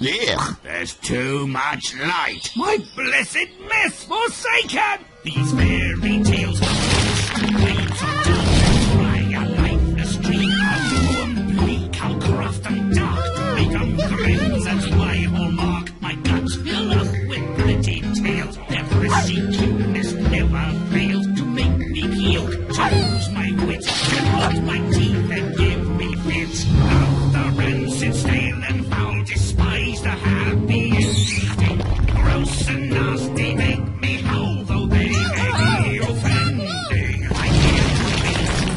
Ugh, there's too much light. My blessed mess forsaken! These fairy tales are waves of darkness, dry a lifeless dream. How warm, bleak, how craft and dark, make 'em grim, that's my hallmark. My guts fill up with pretty tales. Their cuteness never fails to make me puke, to lose my wits, to rot my teeth and give me fits. Out the rancid, stale and foul, despise the happy ending. Gross and nasty make me howl, though they may be offending. I hear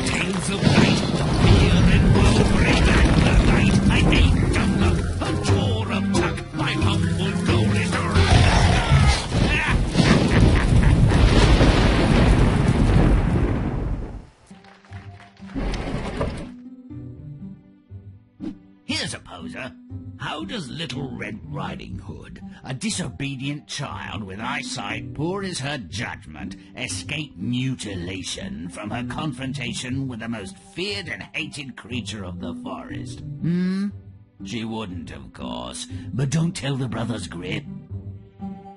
tales of night, fear and woe, bring back the light. I ain't done a door of tuck, my humble goal is to Here's a poser. How does Little Red Riding Hood, a disobedient child with eyesight poor as her judgment, escape mutilation from her confrontation with the most feared and hated creature of the forest? She wouldn't, of course, but don't tell the brothers Grimm.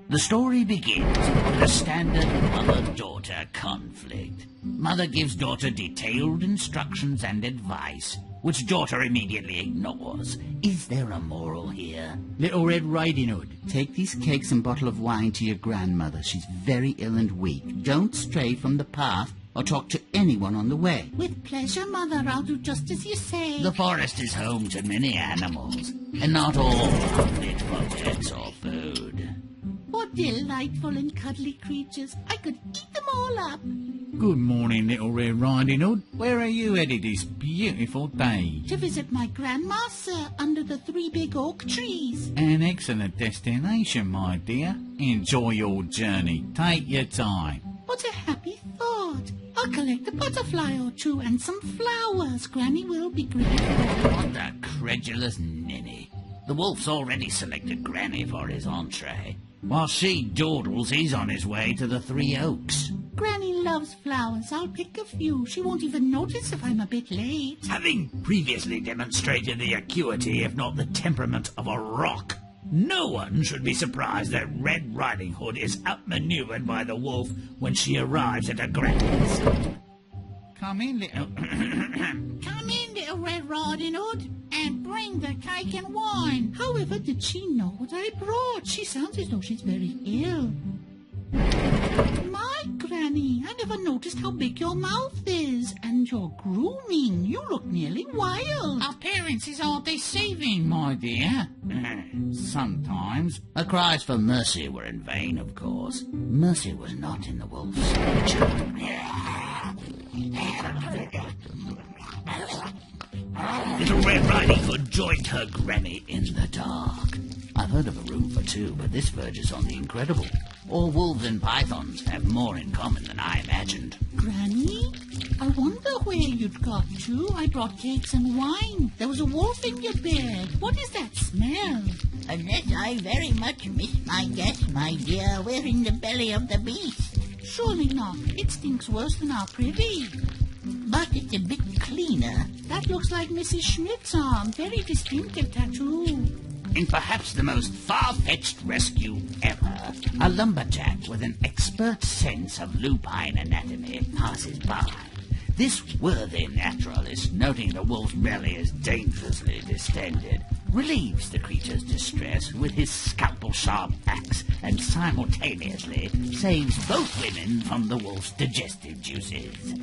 The story begins with a standard mother-daughter conflict. Mother gives daughter detailed instructions and advice, which daughter immediately ignores. Is there a moral here? Little Red Riding Hood, take these cakes and bottle of wine to your grandmother. She's very ill and weak. Don't stray from the path or talk to anyone on the way. With pleasure, Mother. I'll do just as you say. The forest is home to many animals, and not all are fit for pets or food. What delightful and cuddly creatures. I could eat them all up. Good morning, Little Red Riding Hood. Where are you headed this beautiful day? To visit my grandma, sir, under the 3 big oak trees. An excellent destination, my dear. Enjoy your journey. Take your time. What a happy thought. I'll collect a butterfly or two and some flowers. Granny will be grateful. What a credulous ninny. The wolf's already selected Granny for his entree. While she dawdles, he's on his way to the 3 Oaks. Granny loves flowers. I'll pick a few. She won't even notice if I'm a bit late. Having previously demonstrated the acuity, if not the temperament, of a rock, no one should be surprised that Red Riding Hood is outmaneuvered by the wolf when she arrives at her granny's. Come in, little... Come in, Little Red Riding Hood, and bring the cake and wine. However, did she know what I brought? She sounds as though she's very ill. My Granny, I never noticed how big your mouth is. And your grooming. You look nearly wild. Appearances are deceiving, my dear. Sometimes. Her cries for mercy were in vain, of course. Mercy was not in the wolf's nature. Little Red Riding Hood joined her granny in the dark. I've heard of a room for two, but this verges on the incredible. All wolves and pythons have more in common than I imagined. Granny, I wonder where you'd got to. I brought cakes and wine. There was a wolf in your bed. What is that smell? Unless I very much miss my guess, my dear, we're in the belly of the beast. Surely not. It stinks worse than our privy. But it's a bit cleaner. That looks like Mrs. Schmidt's arm. Very distinctive tattoo. In perhaps the most far-fetched rescue ever, a lumberjack with an expert sense of lupine anatomy passes by. This worthy naturalist, noting the wolf's belly is dangerously distended, relieves the creature's distress with his scalpel-sharp axe and simultaneously saves both women from the wolf's digestive juices.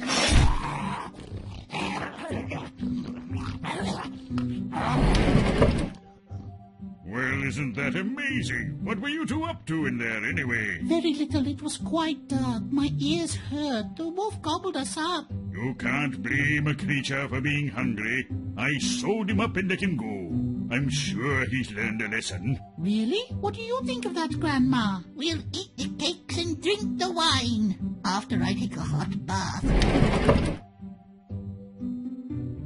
Well, isn't that amazing? What were you two up to in there, anyway? Very little. It was quite dark. My ears hurt. The wolf gobbled us up. You can't blame a creature for being hungry. I sewed him up and let him go. I'm sure he's learned a lesson. Really? What do you think of that, Grandma? We'll eat the cakes and drink the wine after I take a hot bath.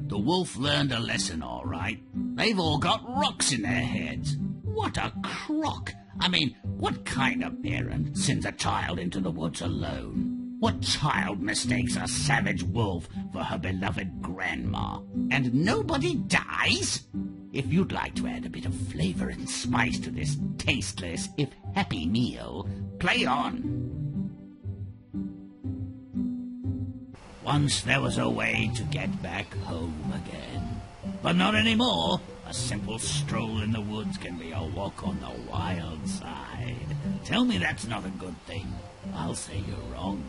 The wolf learned a lesson, all right. They've all got rocks in their heads. What a crock! I mean, what kind of parent sends a child into the woods alone? What child mistakes a savage wolf for her beloved grandma? And nobody dies? If you'd like to add a bit of flavor and spice to this tasteless, if happy meal, play on. Once there was a way to get back home again. But not anymore. A simple stroll in the woods can be a walk on the wild side. Tell me that's not a good thing. I'll say you're wrong.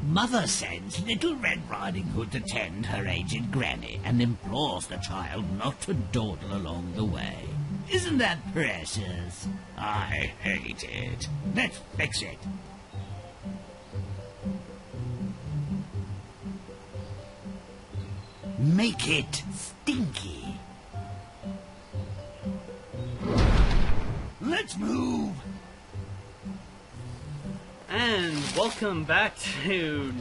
Mother sends Little Red Riding Hood to tend her aged granny and implores the child not to dawdle along the way. Isn't that precious? I hate it. Let's fix it. Make it stinky. Let's move. And welcome back to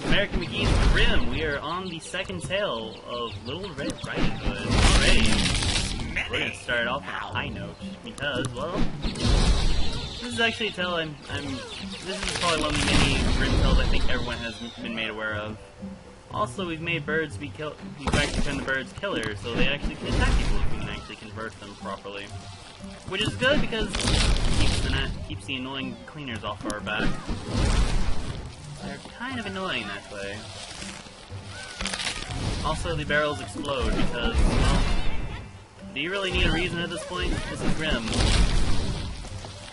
American McGee's Grimm. We are on the second tale of Little Red Riding Hood already. We're going to start off on a high note because, well, this is actually a tale this is probably one of the many Grimm tales I think everyone has been made aware of. Also, we've made birds be killed. We've actually turned the birds killers, so they actually can attack people if we can actually convert them properly. Which is good because it keeps the annoying cleaners off our back. They're kind of annoying that way. Also, the barrels explode because, well, do you really need a reason at this point? This is Grimm.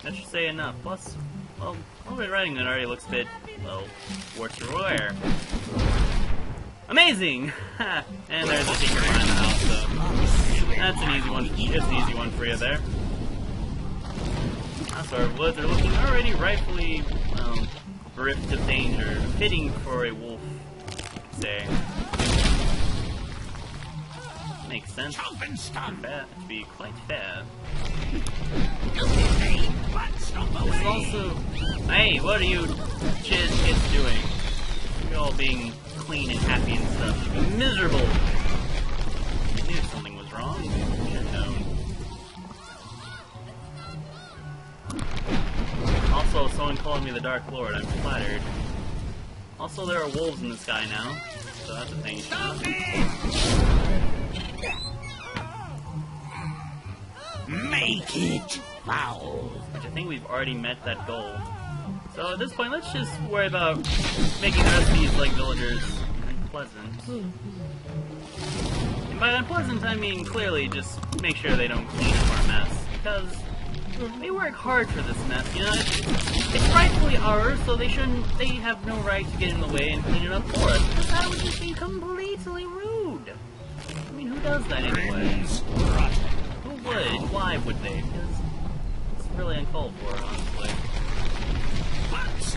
That should say enough. Plus, well, Little Red Riding Hood already looks a bit, well, worth your wear. Amazing! And there's a secret behind the house, so that's an easy one. Just an easy one for you there. Also, our woods are looking already rightfully bereft of danger, fitting for a wolf, say. Makes sense. To be quite fair. This is also. Hey, what are you kids doing? You're all being clean and happy and stuff. You're miserable. I knew something was wrong. Should have known. Also, someone called me the Dark Lord. I'm flattered. Also, there are wolves in the sky now, so that's a thing. Make it foul. Which I think we've already met that goal. So at this point, let's just worry about making the rest of these, like, villagers unpleasant. And by unpleasant, I mean clearly just make sure they don't clean up our mess. Because they work hard for this mess, you know? It's rightfully ours, so they have no right to get in the way and clean it up for us. Because that would just be completely rude. I mean, who does that anyway? Who would? Why would they? Because it's really uncalled for, honestly.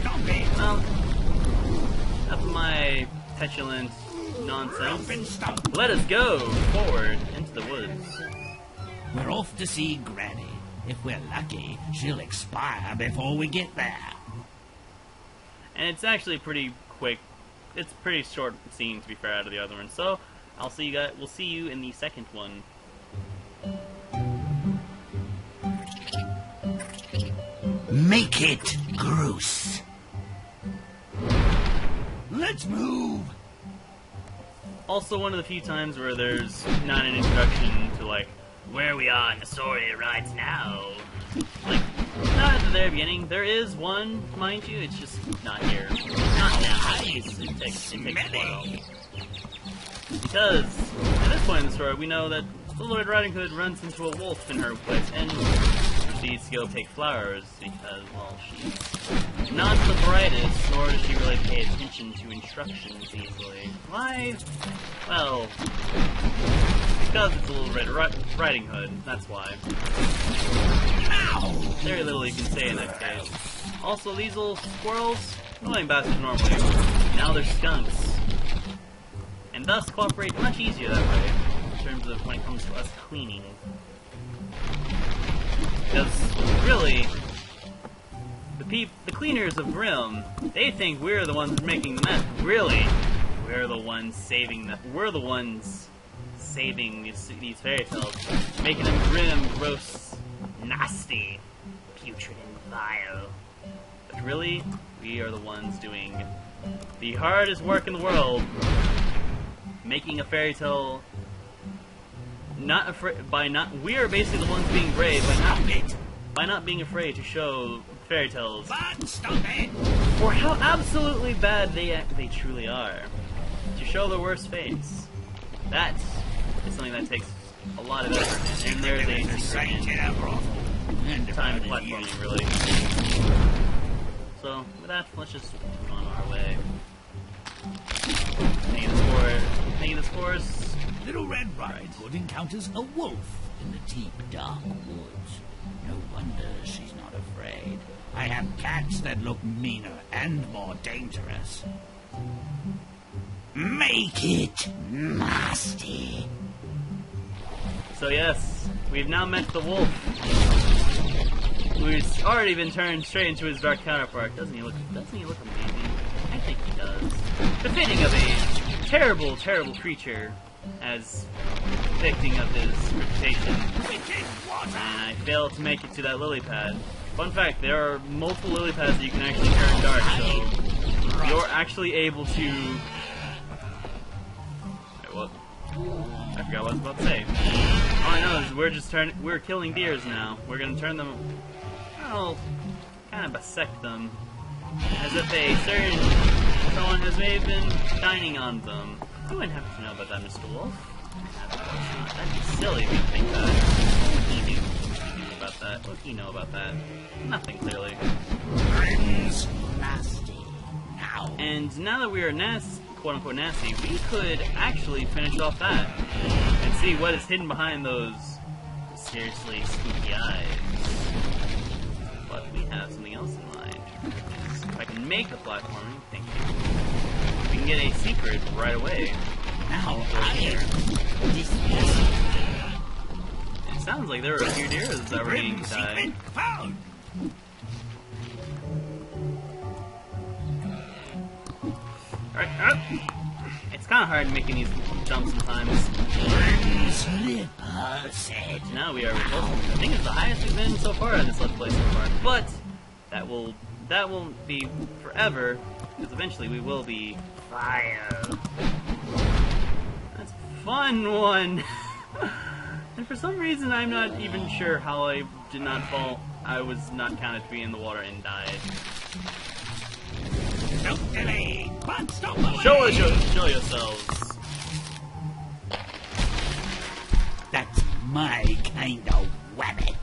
Well, enough of my petulant nonsense. Let us go forward into the woods. We're off to see Granny. If we're lucky, she'll expire before we get there. And it's actually pretty quick. It's a pretty short scene, to be fair, out of the other one. So I'll see you guys. We'll see you in the second one. Make it gross. Let's move. Also, one of the few times where there's not an introduction to, like, where we are in the story right now. Like, not at the very beginning. There is one, mind you, it's just not here. Not now. It takes a while. Because, at this point in the story, we know that Little Red Riding Hood runs into a wolf in her place and proceeds to go take flowers because, well, she's not the brightest, nor does she really pay attention to instructions easily. Why? Well, because it's a Little Red Riding Hood, that's why. Very little you can say in that case. Also, these little squirrels, annoying bastards normally, now they're skunks. And thus cooperate much easier that way, in terms of when it comes to us cleaning. Because, really, the cleaners of Grimm, they think we're the ones making the mess. Really, we're the ones saving these fairy tales, making them grim, gross, nasty, putrid, and vile. But really, we are the ones doing the hardest work in the world, making a fairy tale we are basically the ones being brave by not being afraid to show fairy tales But stop it! for how absolutely bad they truly are. To show their worst face. That is something that takes a lot of effort, and there's a secret time platforming, really. So, with that, let's just move on our way. Making this forest. Little Red Riding Hood encounters a wolf in the deep, dark woods. No wonder she's not afraid. I have cats that look meaner and more dangerous. Make it nasty. So yes, we've now met the wolf, who's already been turned straight into his dark counterpart. Doesn't he look amazing? I think he does. Befitting of a terrible, terrible creature, as depicting of his reputation. And I failed to make it to that lily pad. Fun fact, there are multiple lily pads that you can actually turn dark, so you're actually able to... Wait, what? I forgot what I was about to say. All I know is we're killing deers now. We're gonna turn them, well, kind of bisect them, as if someone has maybe been dining on them. You wouldn't have to know about that, Mr. Wolf. That'd be silly if you think that. What do you know about that? Nothing, clearly. Grimm's nasty. Now. And now that we are quote-unquote nasty, we could actually finish off that and see what is hidden behind those seriously spooky eyes. But we have something else in mind. If I can make the platforming, thank you, we can get a secret right away. Now It sounds like there are a few deer that were getting died. Found! Alright, it's kind of hard making these jumps sometimes. Slipper said. Now we are close. I think it's the highest we've been so far in this Let's Play so far. But that won't be forever, because eventually we will be fire. That's a fun one. And for some reason, I'm not even sure how I did not fall. I was not counted to be in the water and died. Don't delay! But stop the way! Show yourselves. That's my kind of wabbit.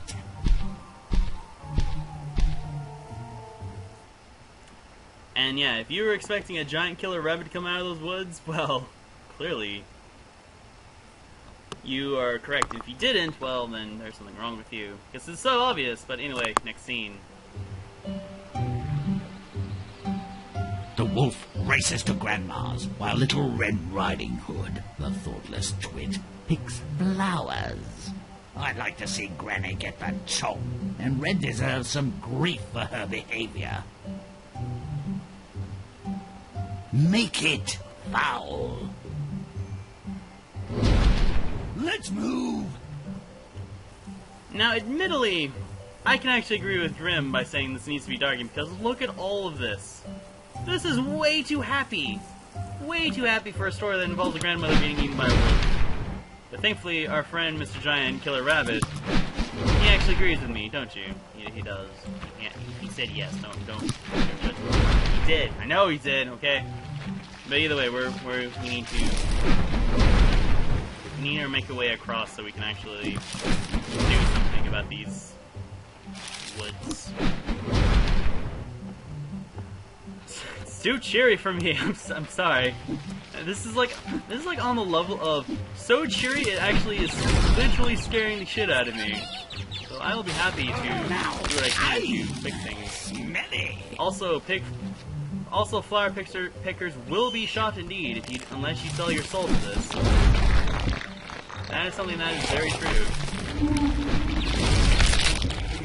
And yeah, if you were expecting a giant killer rabbit to come out of those woods, well, clearly you are correct. If you didn't, well, then there's something wrong with you. Because it's so obvious, but anyway, next scene. The wolf races to Grandma's, while Little Red Riding Hood, the thoughtless twit, picks flowers. I'd like to see Granny get the chop, and Red deserves some grief for her behavior. Make it foul. Let's move. Now, admittedly, I can actually agree with Grimm by saying this needs to be darkened, because look at all of this. This is way too happy. Way too happy for a story that involves a grandmother being eaten by a wolf. But thankfully, our friend Mr. Giant Killer Rabbit, he actually agrees with me, don't you? He does. He said yes. Don't. He did. I know he did. Okay. But either way, we need to make a way across so we can actually do something about these woods. It's too cheery for me. I'm sorry. This is like on the level of so cheery it actually is literally scaring the shit out of me. So I will be happy to do what I can to fix things. Also, flower pickers will be shot indeed unless you sell your soul to this. That is something that is very true.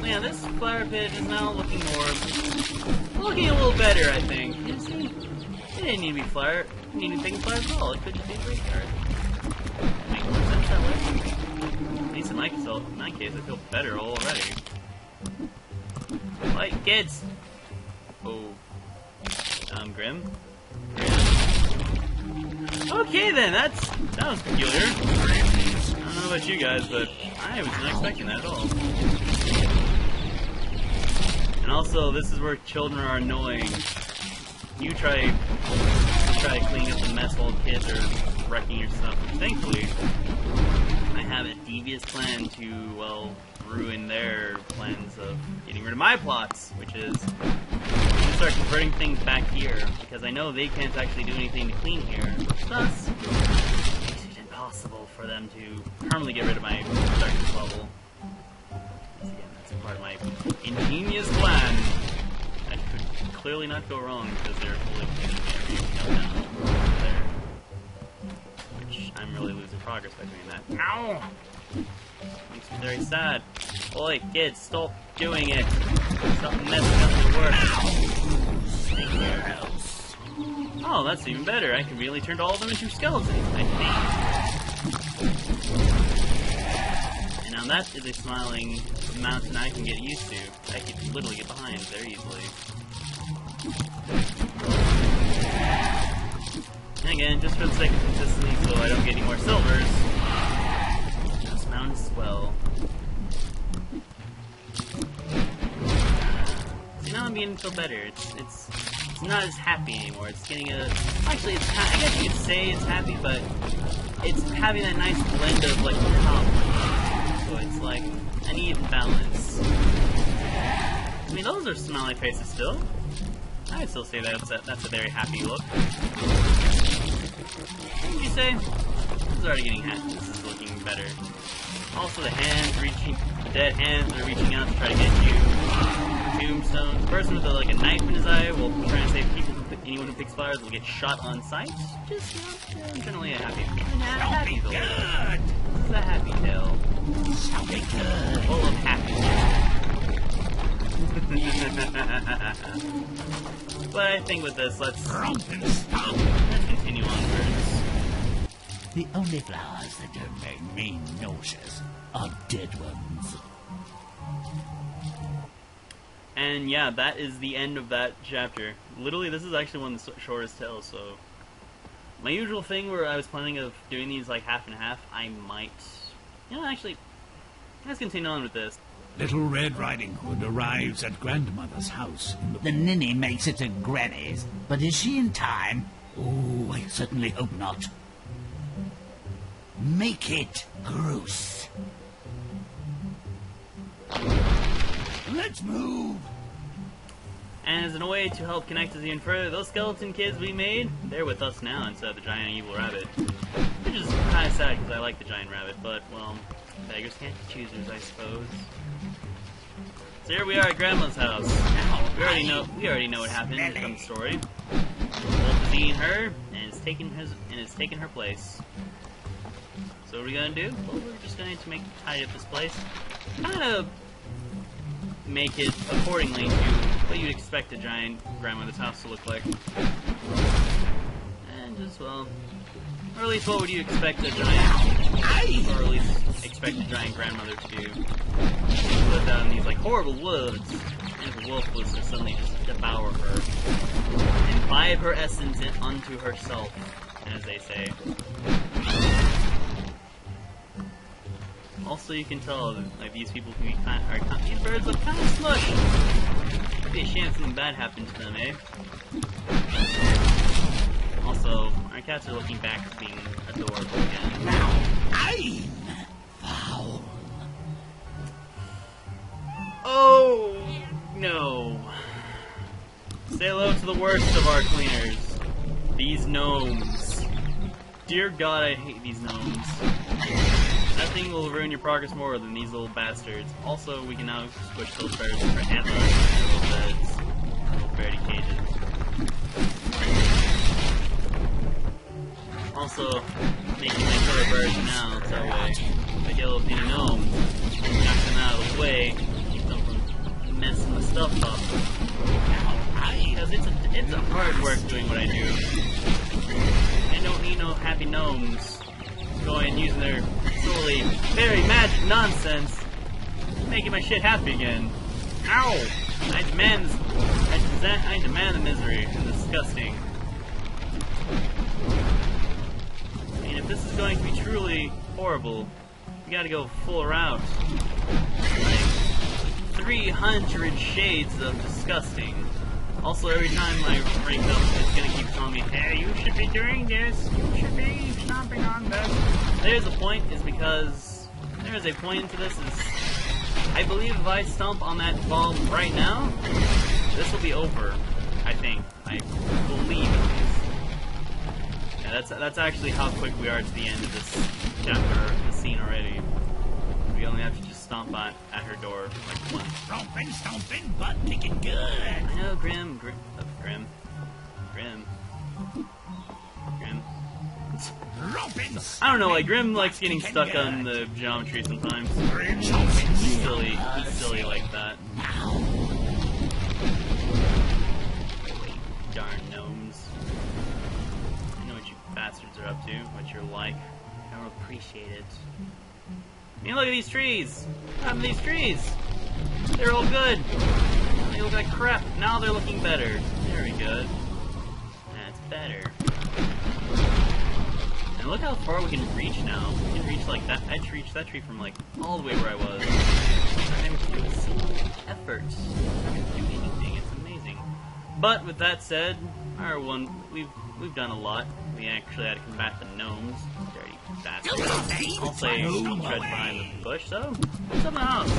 Yeah, this flower pit is now looking a little better, I think. It didn't need to be flower. It didn't need to be flowers at all. It could just be a graveyard. That makes more sense that way. At least in my case, I feel better already. Like kids. Oh. Grimm? Okay then, that was peculiar. don't know about you guys, but I was not expecting that at all. And also, this is where children are annoying. You try cleaning up the mess while kids are wrecking your stuff. Thankfully, I have a devious plan to, well, ruin their plans of getting rid of my plots, which is to start converting things back here, because I know they can't actually do anything to clean here. Thus, it makes it impossible for them to permanently get rid of my darkness level. Again, that's a part of my ingenious plan. That could clearly not go wrong, because they're fully cleaning everything up now there. Which I'm really losing progress by doing that. Ow! Makes me very sad. Oi, kids, stop doing it. Stop messing up the work. Somewhere else. Oh, that's even better. I can really turn all of them into skeletons, I think. And now that is a smiling mountain I can get used to. I can literally get behind very easily. And again, just for the sake of consistency, so I don't get any more silvers, this mountain as well. So now I'm beginning to feel better. It's not as happy anymore. It's getting a... Actually, it's I guess you could say it's happy, but it's having that nice blend of, like, top. So it's like an even balance. I mean, those are smiley faces still. I'd still say that's a very happy look. What would you say? This is already getting happy. This is looking better. Also, the dead hands are reaching out to try to get you. Tombstones. The person with like a knife in his eye will try and save people. Anyone who picks flowers will get shot on sight. Just generally a happy tale. Good. This is a happy tale. Shall be good. Full of happiness. But I think with this, let's continue onwards. The only flowers that don't make me nauseous are dead ones. And yeah, that is the end of that chapter. Literally, this is actually one of the shortest tales, so... My usual thing where I was planning of doing these like half and half, I might... You know, actually, let's continue on with this. Little Red Riding Hood arrives at Grandmother's house. The ninny makes it to Granny's, but is she in time? Oh, I certainly hope not. Make it Groose. Let's move. And as a way to help connect us even further, those skeleton kids we made, they're with us now instead of the giant evil rabbit. Which is kind of sad because I like the giant rabbit, but, well, beggars can't be choosers, I suppose. So here we are at Grandma's house. We already know what happened from the story. Wolf is eating her, and it's taking her place. So what are we gonna do? Well, we're just going to tidy up this place. Kind of make it accordingly to what you'd expect a giant grandmother's house to look like. And just, well, or at least what would you expect a giant, or at least expect a giant grandmother to do? Live out in these, like, horrible woods, and if a wolf was to suddenly just devour her, imbibe her essence unto herself, as they say. Also, you can tell that, like, these people can be these birds look kind of smush. It'd be a shame if something bad happened to them, eh? Also, our cats are looking back to being adorable again. Now, I'm foul. Oh, no. Say hello to the worst of our cleaners. These gnomes. Dear God, I hate these gnomes. Nothing will ruin your progress more than these little bastards. Also, we can now switch those birds for antlers and little beds. Little birdie cages. Also, making my killer birds now, so that way, the yellow penny gnomes, knock them out of the way, keep them from messing the stuff up. Because it's a hard work doing what I do. I don't need no happy gnomes going and using their silly, very magic nonsense, making my shit happy again. Ow! I demand the misery. It's disgusting. I mean, if this is going to be truly horrible, We gotta go full route. Like 300 shades of disgusting. Also, every time I rank up, it's gonna keep telling me, hey, you should be doing this, you should be stomping on this. There's a point, is because there's a point into this, is I believe if I stomp on that bomb right now, this will be over, I think. I believe at least. Yeah, that's actually how quick we are to the end of this chapter, this scene already. We only have to just stomp at her door like once. Stomping, stomping, butt kicking good. I know, Grimm. Romping. I don't know, like Grimm likes getting stuck on the geometry sometimes. He's silly like that. Darn gnomes. I know what you bastards are up to, what you're like. I don't appreciate it. I mean, look at these trees! What happened to these trees? They're all good. They look like crap. Now they're looking better. Very good. That's better. And look how far we can reach now. We can reach like that. I'd reach that tree from like all the way where I was. I didn't do a single effort. I didn't do anything. It's amazing. But with that said, we've done a lot. We actually had to combat the gnomes. Dirty bastards. I'll say don't tread behind the bush, so something else.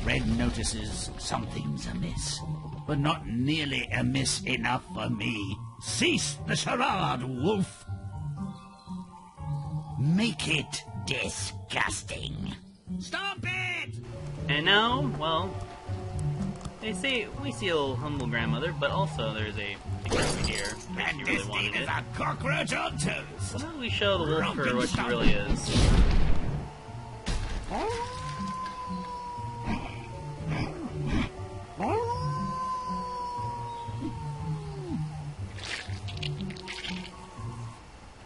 Red notices something's amiss, but not nearly amiss enough for me. Cease the charade, wolf! Make it disgusting. Stop it! And now, well, they say we see a little humble grandmother, but also there's a secret here. And She this really wanted thing is it. a cockroach on toast. So how do we show the wolf for what she really is?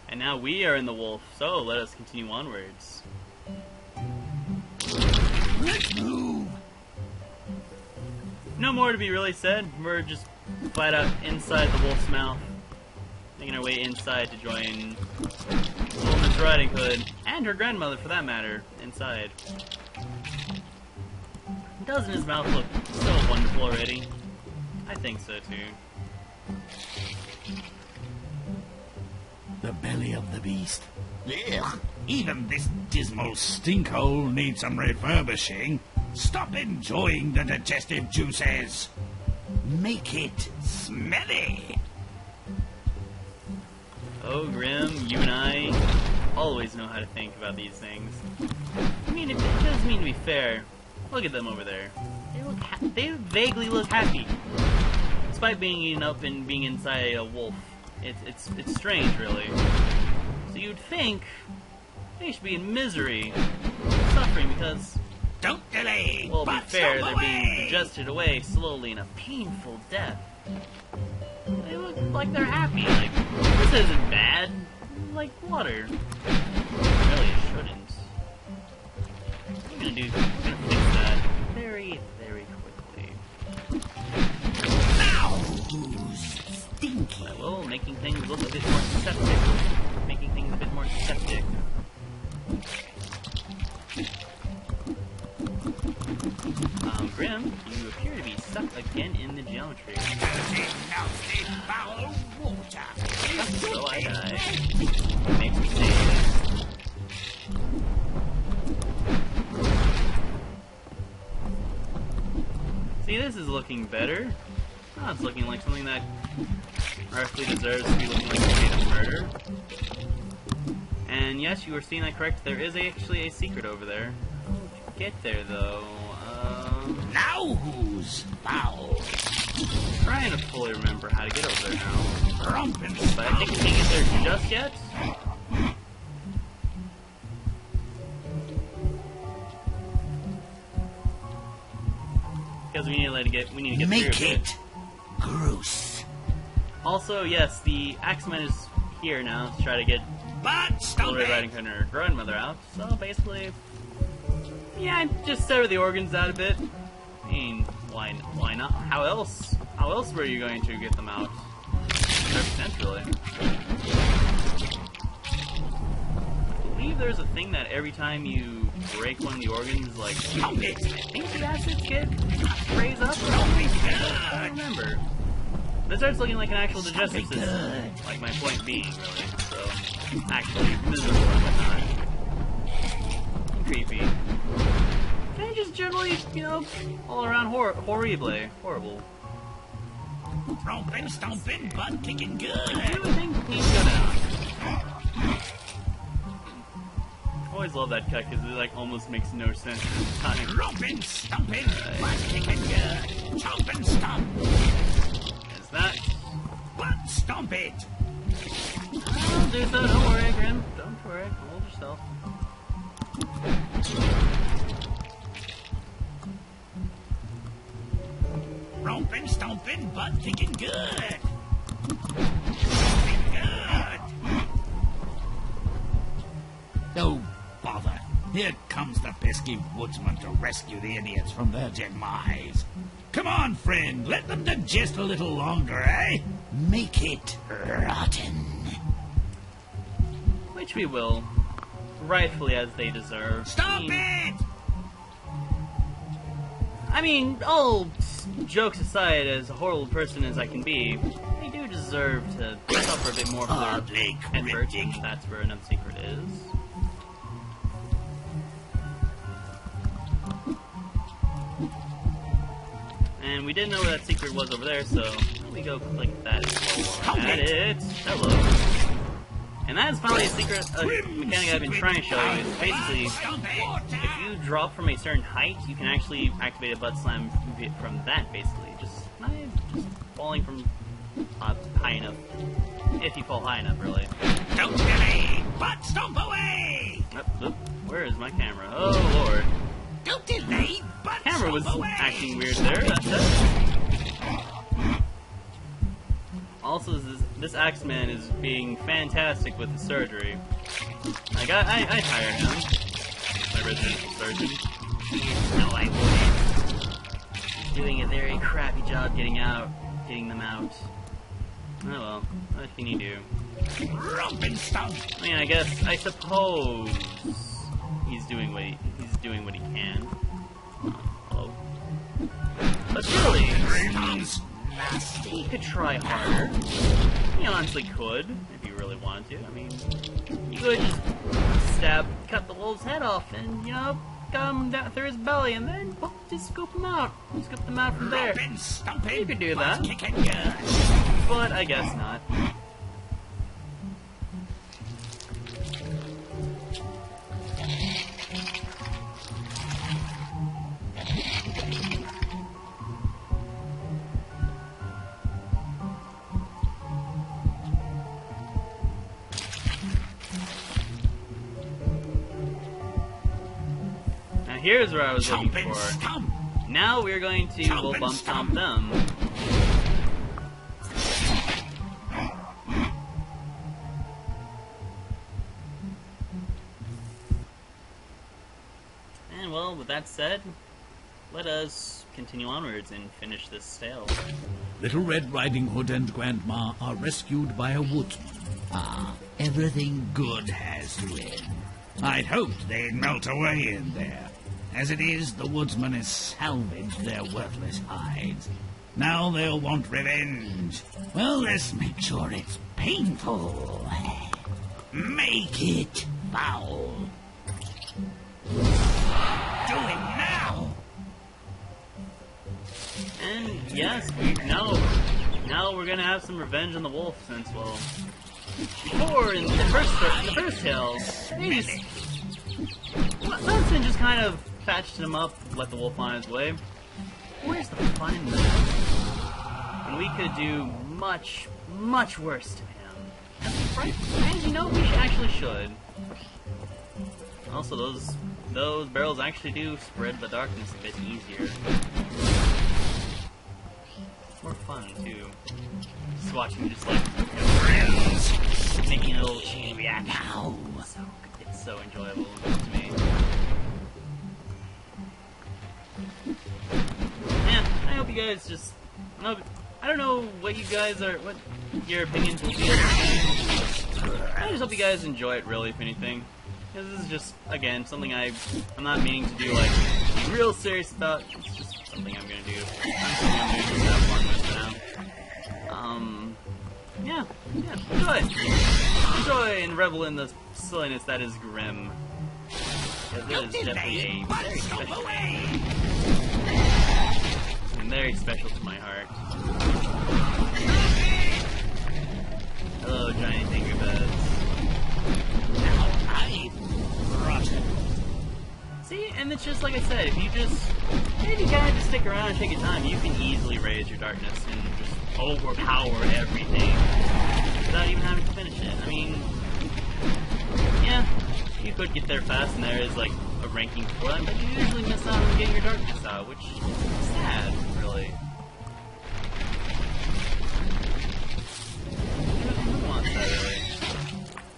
And now we are in the wolf, so let us continue onwards. Let's move. No more to be really said. We're just flat out inside the wolf's mouth, making our way inside to join Little Miss Riding Hood and her grandmother, for that matter, inside. Doesn't his mouth look so wonderful already? I think so too. The belly of the beast. Ugh. Even this dismal stinkhole needs some refurbishing. Stop enjoying the digestive juices. Make it smelly. Oh, Grimm, you and I always know how to think about these things. I mean, it does mean to be fair. Look at them over there. They vaguely look happy, despite being eaten up and being inside a wolf. It's strange, really. So you'd think they should be in misery, suffering because, Don't delay. well, to be but fair, stop they're being away. digested away slowly in a painful death. They look like they're happy. Like, this isn't bad. Like water. Really, it shouldn't. I'm gonna fix that very, very quickly. Now, who's stinky? I will, making things look a bit more septic. Making things a bit more septic. Grimm, you appear to be stuck again in the geometry. Dirty, nasty, foul water. So I die. What makes me say this? See, this is looking better. Oh, it's looking like something that rightfully deserves to be looking like a state of murder. And yes, you were seeing that correct. There is actually a secret over there. How would you get there, though? Now who's foul? I'm trying to fully remember how to get over there now. Romping But I think we can't get there just yet. Because we need to get Make through it gross. Also, yes, the Axeman is here now to try to get but stop Little Red it. Riding Hood and her grandmother out. So basically, yeah, just sever the organs out a bit. I mean, why not? How else were you going to get them out? 100% really. believe there's a thing that every time you break one of the organs, like, I think the acids get raised up? I don't remember. This starts looking like an actual digestive system. Like my point being, really. So, actually, miserable but not. Creepy. And just generally, you know, all around horrible. Romping, stomping, butt kicking good. I do think he's go down. I always love that cut because it like almost makes no sense at the time. Romping, stomping, butt kicking good. Chomp and stomp. Is that? Butt stomp it. I'll do so. Don't worry, Grimm. Don't worry. Hold yourself. Romping, stomping, butt kicking good. Kicking good. Oh, bother. Here comes the pesky woodsman to rescue the idiots from their demise. Come on, friend. Let them digest a little longer, eh? Make it rotten. Which we will. Rightfully as they deserve. Stop it! I mean, all jokes aside, as a horrible person as I can be, they do deserve to suffer a bit more for their efforts, and that's where another secret is. And we didn't know where that secret was over there, so let me go click that. At it. Hello. And that is finally a secret mechanic I've been trying to show you. It's basically, if you drop from a certain height, you can actually activate a butt slam from that, basically. Just falling from high enough. If you fall high enough, really. Don't delay! Butt stomp away! Where is my camera? Oh, Lord. Don't delay! Butt Camera was stomp away! acting weird there, that's it. Also, this Axeman is being fantastic with the surgery. Like, I hire him. My residential surgeon. No, I wouldn't. He's doing a very crappy job getting them out. Oh well, what can you do? I mean, I suppose he's doing what he can. Oh. But really, he could try harder. He honestly could, if he really wanted to. I mean, he could just cut the wolf's head off and, you know, come down through his belly and then just scoop him out. Scoop them out from there. You could do that. But I guess not. Here's where I was looking for. Now we're going to bump stomp them. And well, with that said, let us continue onwards and finish this tale. Little Red Riding Hood and Grandma are rescued by a woodsman. Ah, everything good has to end. I'd hoped they'd melt away in there. As it is, the woodsman has salvaged their worthless hides. Now they'll want revenge. Well, let's make sure it's painful. Make it foul. Do it now! And yes, now we're gonna have some revenge on the wolf, since, well, before in the first tale, Woodsman just kind of patched him up, let the wolf on his way. Where's the fun in that? When we could do much, much worse to him. And you know, we actually should. Also, those barrels actually do spread the darkness a bit easier. It's more fun, too. Just watching just like making a little chain reaction. It's so enjoyable to me. Man, I hope you guys just... I don't know what your opinions will be. I just hope you guys enjoy it, really, if anything. This is just, again, something I'm not meaning to do, like, be real serious about. It's just something I'm gonna do. I'm just gonna have fun with now. Yeah, enjoy and revel in the silliness that is Grimm. Because it is definitely a very special, and very special to my heart. Hello, giant Tinkerbells. Now I've rotten. See, and it's just like I said, if you kind of just stick around and take your time, you can easily raise your darkness and just overpower everything without even having to finish it. I mean, yeah, you could get there fast, and there is like a ranking for that, but you usually miss out on getting your darkness out, which is sad, really. Who wants that, really?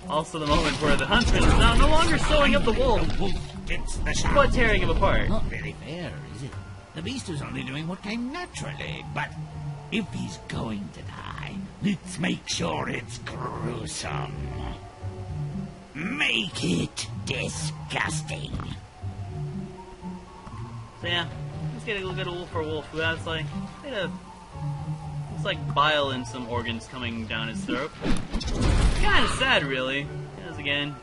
Also, the moment where the huntsman is now no longer sewing up the wolf, The wolf gets the shot. but tearing him apart. Not very fair, is it? The beast was only doing what came naturally, but if he's going to die, let's make sure it's gruesome. Make it disgusting. So yeah, let's get a look at a wolf for a wolf who has like, it's like bile and some organs coming down his throat. Kind of sad, really. Because again,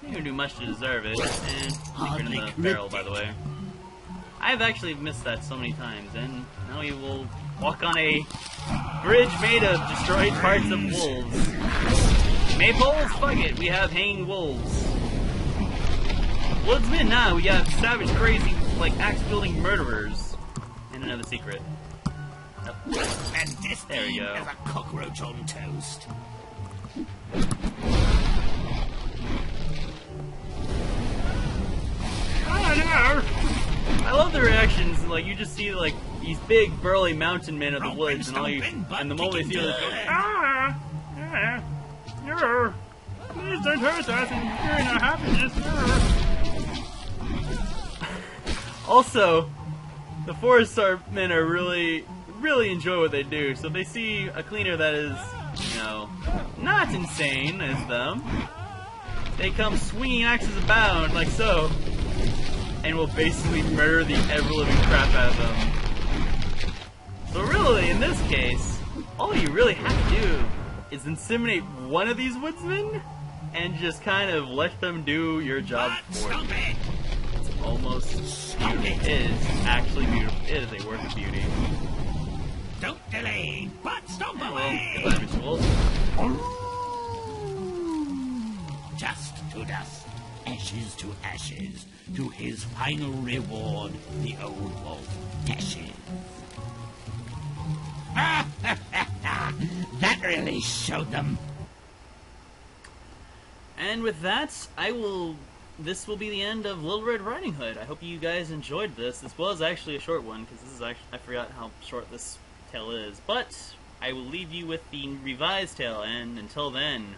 he didn't do much to deserve it. And secret in the barrel, by the way. I've actually missed that so many times, and now we will walk on a bridge made of destroyed parts of wolves. Maypoles? Fuck it, we have hanging wolves. Woodsman? Nah, we got savage, crazy, like, axe-wielding murderers. And another secret. Oh. And this There we go. is a cockroach on toast. I love the reactions, like, you just see, like, these big, burly mountain men of the woods, and all you, and the moment they see this, please don't hurt us, and ruin our happiness, Also, the forest men are really enjoy what they do, so if they see a cleaner that is, you know, not insane as them, they come swinging axes abound, like so, and will basically murder the ever-living crap out of them. So really, in this case, all you really have to do is inseminate one of these woodsmen, and just kind of let them do your job for you. It's almost beautiful. It is actually beautiful. It is a work of beauty. Don't delay, but stomp Well, away. goodbye, Mr. Wolf. Dust to dust, ashes to ashes, to his final reward, the old wolf dashes. That really showed them. And with that, this will be the end of Little Red Riding Hood. I hope you guys enjoyed this. This was actually a short one, because this is actually, I forgot how short this tale is. But I will leave you with the revised tale, and until then,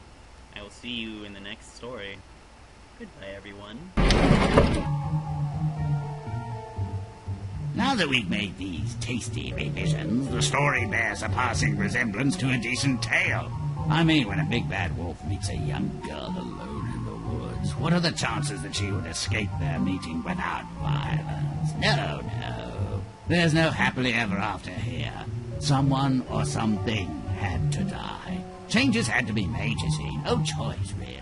I will see you in the next story. Goodbye, everyone. Now that we've made these tasty revisions, the story bears a passing resemblance to a decent tale. I mean, when a big bad wolf meets a young girl alone in the woods, what are the chances that she would escape their meeting without violence? No. There's no happily ever after here. Someone or something had to die. Changes had to be made, you see. No choice, really.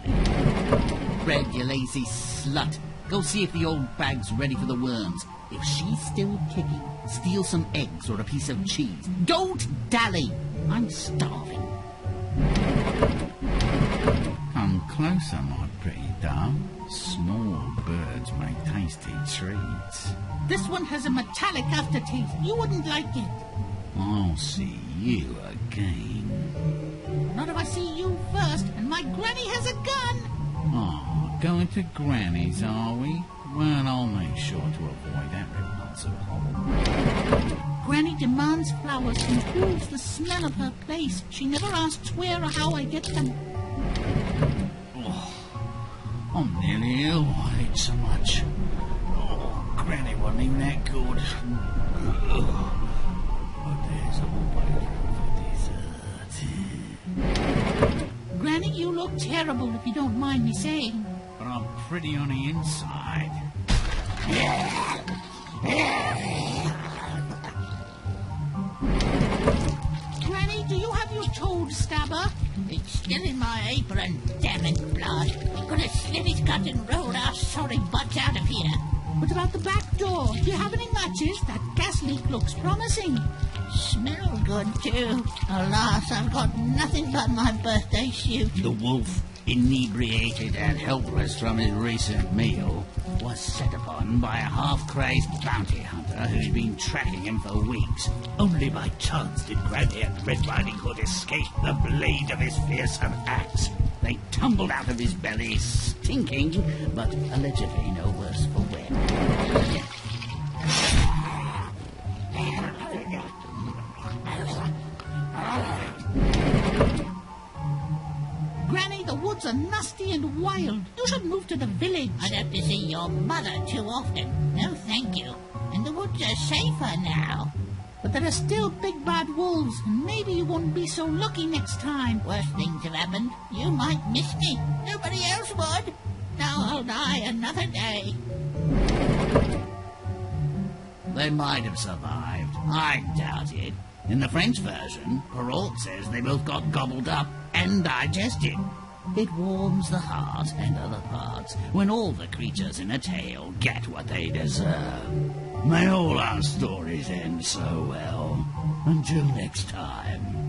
Fred, you lazy slut. Go see if the old bag's ready for the worms. If she's still kicking, steal some eggs or a piece of cheese. Don't dally. I'm starving. Come closer, my pretty dove. Small birds make tasty treats. This one has a metallic aftertaste. You wouldn't like it. I'll see you again. Not if I see you first, and my granny has a gun. Oh, going to Granny's, are we? Well, I'll make sure to avoid that repulsive hole. Granny demands flowers and proves the smell of her place. She never asks where or how I get them. Oh, I'm nearly ill. I ate so much. Oh, Granny wasn't even that good. But there's always room for dessert. Granny, you look terrible if you don't mind me saying. But I'm pretty on the inside. Granny, do you have your toad stabber? It's still in my apron, damn it, blood. Could have slit his gut and rolled our sorry butts out of here. What about the back door? Do you have any matches? That gas leak looks promising. Smell good, too. Alas, I've got nothing but my birthday suit. The wolf, inebriated and helpless from his recent meal, was set upon by a half-crazed bounty hunter who'd been tracking him for weeks. Only by chance did Granny and Red Riding Hood escape the blade of his fearsome axe. They tumbled out of his belly, stinking, but allegedly no worse for wear. Granny, the woods are nasty and wild. You should move to the village. I'd have to see your mother too often. No, thank you. And the woods are safer now. But there are still big bad wolves, and maybe you won't be so lucky next time. Worse things have happened. You might miss me. Nobody else would. Now I'll die another day. They might have survived. I doubt it. In the French version, Perrault says they both got gobbled up and digested. It warms the heart and other parts when all the creatures in a tale get what they deserve. May all our stories end so well. Until next time.